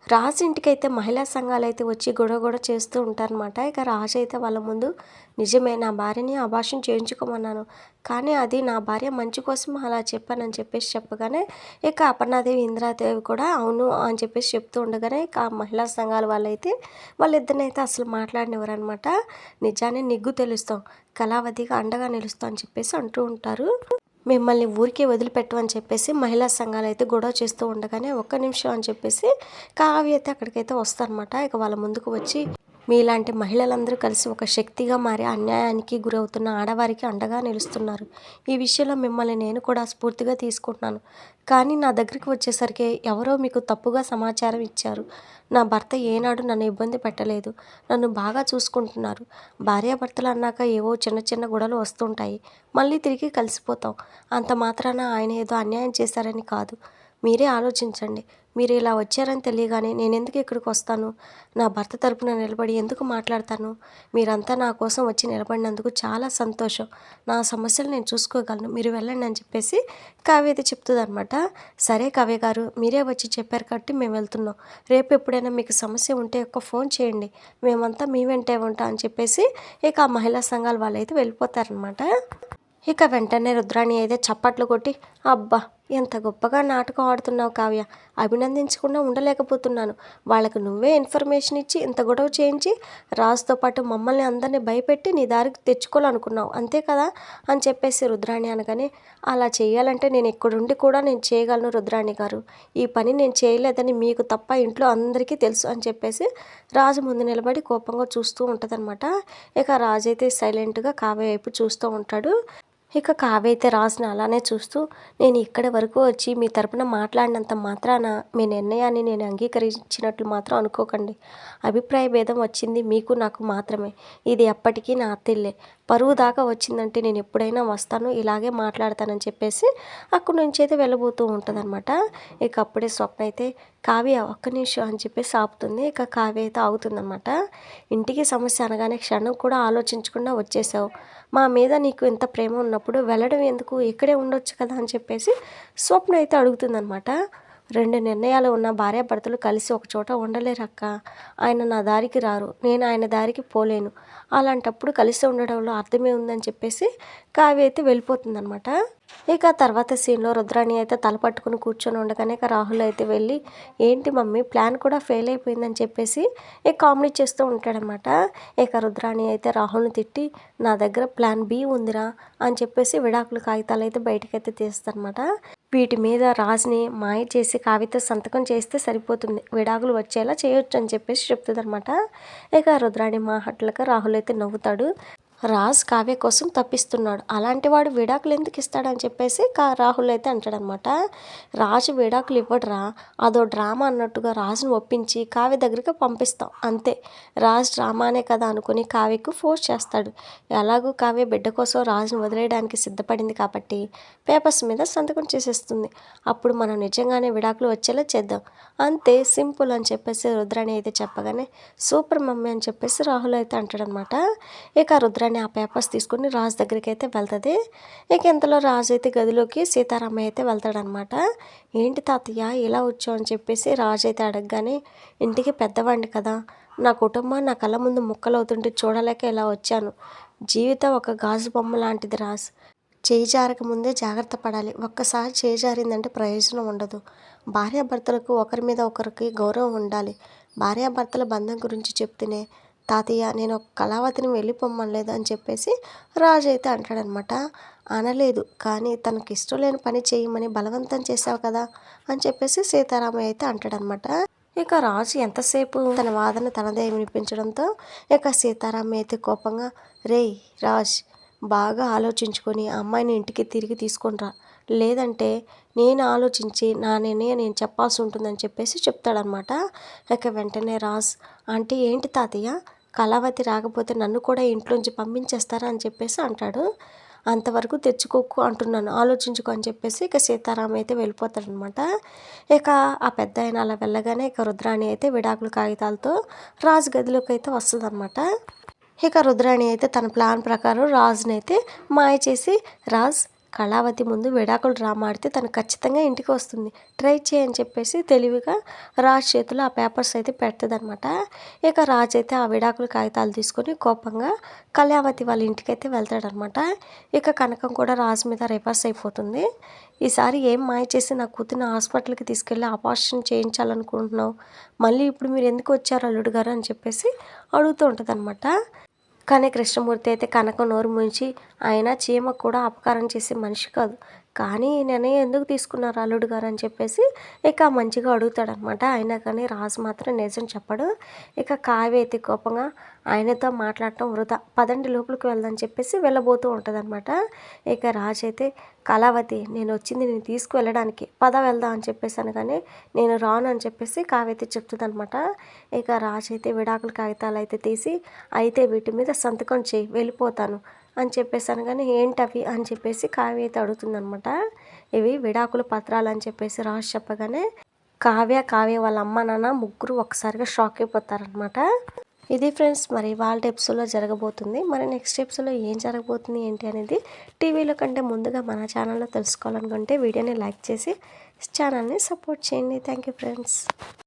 రాజు ఇంటికైతే మహిళా సంఘాలైతే వచ్చి గొడవ చేస్తూ ఉంటారనమాట. ఇక రాజు అయితే వాళ్ళ ముందు నిజమే నా భార్యని అబార్షన్ చేయించుకోమన్నాను. కానీ అది నా భార్య మంచి కోసం అలా చెప్పానని చెప్పేసి చెప్పగానే ఇక అపర్ణాదేవి, ఇందిరాదేవి కూడా అవును అని చెప్పేసి చెప్తూ ఉండగానే ఇక మహిళా సంఘాల వాళ్ళైతే వాళ్ళిద్దరినైతే అసలు మాట్లాడనివ్వరనమాట. నిజాన్ని నిగ్గు తెలుస్తాం, కళావతిగా అండగా నిలుస్తాం అని చెప్పేసి అంటూ ఉంటారు. మిమ్మల్ని ఊరికే వదిలిపెట్టమని చెప్పేసి మహిళా సంఘాలైతే గొడవ చేస్తూ ఉండగానే ఒక్క నిమిషం అని చెప్పేసి కావ్య అయితే అక్కడికైతే వస్తారనమాట. ఇక వాళ్ళ ముందుకు వచ్చి మీలాంటి మహిళలందరూ కలిసి ఒక శక్తిగా మారి అన్యాయానికి గురవుతున్న ఆడవారికి అండగా నిలుస్తున్నారు. ఈ విషయంలో మిమ్మల్ని నేను కూడా స్ఫూర్తిగా తీసుకుంటున్నాను. కానీ నా దగ్గరికి వచ్చేసరికి ఎవరో మీకు తప్పుగా సమాచారం ఇచ్చారు. నా భర్త ఏనాడు నన్ను ఇబ్బంది పెట్టలేదు. నన్ను బాగా చూసుకుంటున్నారు. భార్యాభర్తలు అన్నాక ఏవో చిన్న చిన్న గొడవలు వస్తుంటాయి. మళ్ళీ తిరిగి కలిసిపోతాం. అంత మాత్రాన ఆయన ఏదో అన్యాయం చేశారని కాదు. మీరే ఆలోచించండి. మీరు ఇలా వచ్చారని తెలియగానే నేనెందుకు ఇక్కడికి వస్తాను? నా భర్త తరపున నిలబడి ఎందుకు మాట్లాడతాను? మీరంతా నా కోసం వచ్చి నిలబడినందుకు చాలా సంతోషం. నా సమస్యలు నేను చూసుకోగలను. మీరు వెళ్ళండి అని చెప్పేసి కావ్య అయితే చెప్తుందనమాట. సరే కావ్య గారు, మీరే వచ్చి చెప్పారు కాబట్టి మేము వెళ్తున్నాం. రేపు ఎప్పుడైనా మీకు సమస్య ఉంటే ఒక్క ఫోన్ చేయండి. మేమంతా మీ వెంటే ఉంటాం అని చెప్పేసి ఇక ఆ మహిళా సంఘాల వాళ్ళైతే వెళ్ళిపోతారనమాట. ఇక వెంటనే రుద్రాణి అయితే చప్పట్లు కొట్టి, అబ్బా ఎంత గొప్పగా నాటకం ఆడుతున్నావు కావ్య, అభినందించకుండా ఉండలేకపోతున్నాను. వాళ్ళకు నువ్వే ఇన్ఫర్మేషన్ ఇచ్చి ఇంత గొడవ చేయించి రాజుతో పాటు మమ్మల్ని అందరినీ భయపెట్టి నీ దారికి తెచ్చుకోవాలనుకున్నావు అంతే కదా అని చెప్పేసి రుద్రాణి అనగానే, అలా చేయాలంటే నేను ఇక్కడుండి కూడా నేను చేయగలను రుద్రాణి గారు. ఈ పని నేను చేయలేదని మీకు తప్ప ఇంట్లో అందరికీ తెలుసు అని చెప్పేసి రాజు ముందు నిలబడి కోపంగా చూస్తూ ఉంటుందన్నమాట. ఇక రాజు అయితే సైలెంట్గా కావ్య వైపు చూస్తూ ఉంటాడు. ఇక కావ్య అయితే రాజుని అలానే చూస్తూ, నేను ఇక్కడి వరకు వచ్చి మీ తరపున మాట్లాడినంత మాత్రాన మీ నిర్ణయాన్ని నేను అంగీకరించినట్లు మాత్రం అనుకోకండి. అభిప్రాయ భేదం వచ్చింది మీకు నాకు మాత్రమే. ఇది ఎప్పటికీ నా అత్తిల్లే. పరువు దాకా వచ్చిందంటే నేను ఎప్పుడైనా వస్తాను, ఇలాగే మాట్లాడతానని చెప్పేసి అక్కడి నుంచి అయితే వెళ్ళబోతూ ఉంటుందన్నమాట. ఇక అప్పుడే స్వప్న అయితే కావ్య ఒక్క నిమిషం అని చెప్పేసి ఆపుతుంది. ఇక కావ్య అయితే ఆగుతుందన్నమాట. ఇంటికి సమస్య అనగానే క్షణం కూడా ఆలోచించకుండా వచ్చేసావు. మా మీద నీకు ఇంత ప్రేమ ఉన్నప్పుడు వెళ్ళడం ఎందుకు, ఇక్కడే ఉండొచ్చు కదా అని చెప్పేసి స్వప్న అయితే అడుగుతుందనమాట. రెండు నిర్ణయాలు ఉన్న భార్యాభర్తలు కలిసి ఒక చోట ఉండలేరక్క. ఆయన నా దారికి రారు, నేను ఆయన దారికి పోలేను. అలాంటప్పుడు కలిసి ఉండడంలో అర్థమే ఉందని చెప్పేసి కావ్య అయితే వెళ్ళిపోతుందనమాట. ఇక తర్వాత సీన్లో రుద్రాణి అయితే తల పట్టుకుని కూర్చొని ఉండగానే ఇక రాహుల్ అయితే వెళ్ళి, ఏంటి మమ్మీ ప్లాన్ కూడా ఫెయిల్ అయిపోయిందని చెప్పేసి ఇక కామెడీ చేస్తూ ఉంటాడనమాట. ఇక రుద్రాణి అయితే రాహుల్ని తిట్టి, నా దగ్గర ప్లాన్ బి ఉందిరా అని చెప్పేసి విడాకుల కాగితాలు అయితే బయటకైతే తీస్తారనమాట. వీటి మీద రాజుని మాయ చేసి కావ్యతో సంతకం చేస్తే సరిపోతుంది, విడాకులు వచ్చేలా చేయొచ్చు అని చెప్పేసి చెప్తుంది అనమాట. ఇక రుద్రాణి మాటలకు రాహుల్ అయితే నవ్వుతాడు. రాజ్ కావ్య కోసం తప్పిస్తున్నాడు, అలాంటి వాడు విడాకులు ఎందుకు ఇస్తాడని చెప్పేసి రాహుల్ అయితే అంటాడనమాట. రాజు విడాకులు ఇవ్వడరా, అదో డ్రామా అన్నట్టుగా రాజును ఒప్పించి కావ్య దగ్గరికి పంపిస్తాం అంతే. రాజ్ డ్రామానే కదా అనుకుని కావ్యకు ఫోర్స్ చేస్తాడు. ఎలాగూ కావ్య బిడ్డ కోసం రాజును వదిలేయడానికి సిద్ధపడింది కాబట్టి పేపర్స్ మీద సంతకం చేసేస్తుంది. అప్పుడు మనం నిజంగానే విడాకులు వచ్చేలా చేద్దాం అంతే, సింపుల్ అని చెప్పేసి రుద్రాణి అయితే చెప్పగానే, సూపర్ మమ్మీ అని చెప్పేసి రాహుల్ అయితే అంటాడనమాట. ఇక రుద్రాణి ఆ పేపర్స్ తీసుకుని రాజు దగ్గరికి అయితే వెళ్తుంది. ఇక ఇంతలో రాజు అయితే గదిలోకి సీతారామయ్య అయితే వెళ్తాడనమాట. ఏంటి తాతయ్య ఇలా వచ్చావు అని చెప్పేసి రాజు అయితే అడగగానే, ఇంటికి పెద్దవాడిని కదా, నా కుటుంబం నా కళ్ళ ముందు ముక్కలవుతుంటే చూడలేక ఇలా వచ్చాను. జీవితం ఒక గాజు బొమ్మ లాంటిది రాజ్, చేయి జారక ముందే జాగ్రత్త పడాలి. ఒక్కసారి చేయి జారిందంటే ప్రయోజనం ఉండదు. భార్యాభర్తలకు ఒకరి మీద ఒకరికి గౌరవం ఉండాలి. భార్యాభర్తల బంధం గురించి చెప్తేనే తాతయ్య నేను ఒక కళావతిని వెళ్ళిపోమ్మనలేదు అని చెప్పేసి రాజు అయితే అంటాడనమాట. అనలేదు, కానీ తనకి ఇష్టం లేని పని చేయమని బలవంతం చేసావు కదా అని చెప్పేసి సీతారామయ్య అయితే అంటాడనమాట. ఇక రాజు ఎంతసేపు తన వాదన తనదే వినిపించడంతో ఇక సీతారామయ్య అయితే కోపంగా, రేయ్ రాజ్, బాగా ఆలోచించుకొని ఆ అమ్మాయిని ఇంటికి తిరిగి తీసుకొనిరా, లేదంటే నేను ఆలోచించి నా నిర్ణయం నేను చెప్పాల్సి ఉంటుందని చెప్పేసి చెప్తాడనమాట. ఇక వెంటనే రాజ్, అంటే ఏంటి తాతయ్య, కళావతి రాకపోతే నన్ను కూడా ఇంట్లోంచి పంపించేస్తారా అని చెప్పేసి అంటాడు. అంతవరకు తెచ్చుకోకు అంటున్నాను, ఆలోచించుకో అని చెప్పేసి ఇక సీతారాం అయితే వెళ్ళిపోతాడనమాట. ఇక ఆ పెద్ద ఆయన అలా వెళ్ళగానే ఇక రుద్రాణి అయితే విడాకుల కాగితాలతో రాజు గదిలోకి అయితే వస్తుందన్నమాట. ఇక రుద్రాణి అయితే తన ప్లాన్ ప్రకారం రాజుని అయితే మాయ చేసి, రాజ్ కళావతి ముందు విడాకులు డ్రామా ఆడితే తను ఖచ్చితంగా ఇంటికి వస్తుంది, ట్రై చేయని చెప్పేసి తెలివిగా రాజ్ చేతిలో ఆ పేపర్స్ అయితే పెడుతుందనమాట. ఇక రాజ్ అయితే ఆ విడాకుల కాగితాలు తీసుకొని కోపంగా కళావతి వాళ్ళ ఇంటికైతే వెళ్తాడనమాట. ఇక కనకం కూడా రాజు మీద రివర్స్ అయిపోతుంది. ఈసారి ఏం మాయ చేసి నా కూతుర్ని హాస్పిటల్కి తీసుకెళ్ళి ఆపరేషన్ చేయించాలనుకుంటున్నావు, మళ్ళీ ఇప్పుడు మీరు ఎందుకు వచ్చారు అల్లుడు గారు అని చెప్పేసి అడుగుతూ ఉంటుందన్నమాట. కానీ కృష్ణమూర్తి అయితే కనకం నోరు ముంచి, ఆయన చీమకు కూడా అపకారం చేసే మనిషి కాదు, కానీ ఈ నిర్ణయం ఎందుకు తీసుకున్నారు అల్లుడు గారు అని చెప్పేసి ఇక మంచిగా అడుగుతాడనమాట. అయినా కానీ రాజు మాత్రం నిజం చెప్పడు. ఇక కావ్య అయితే కోపంగా ఆయనతో మాట్లాడటం వృధా, పదండి లోపలికి వెళ్దాం చెప్పేసి వెళ్ళబోతూ ఉంటుందన్నమాట. ఇక రాజు అయితే కళావతి నేను వచ్చింది నేను తీసుకువెళ్ళడానికి, పద వెళ్దాం అని చెప్పేసాను కానీ నేను రాను అని చెప్పేసి కావ్య అయితే చెప్తుందనమాట. ఇక రాజు అయితే విడాకుల కాగితాలు అయితే తీసి, అయితే వీటి మీద సంతకం చేయి వెళ్ళిపోతాను అని చెప్పేసాను కానీ ఏంటవి అని చెప్పేసి కావ్య అయితే అడుగుతుందనమాట. ఇవి విడాకుల పత్రాలు అని చెప్పేసి రాజు చెప్పగానే కావ్య వాళ్ళ అమ్మ నాన్న ముగ్గురు ఒకసారిగా షాక్ అయిపోతారనమాట. ఇది ఫ్రెండ్స్ మరి వాళ్ళ ఎపిసోడ్లో జరగబోతుంది. మరి నెక్స్ట్ ఎపిసోడ్లో ఏం జరగబోతుంది ఏంటి అనేది టీవీలో కంటే ముందుగా మన ఛానల్లో తెలుసుకోవాలనుకుంటే వీడియోని లైక్ చేసి ఛానల్ని సపోర్ట్ చేయండి. Thank you friends.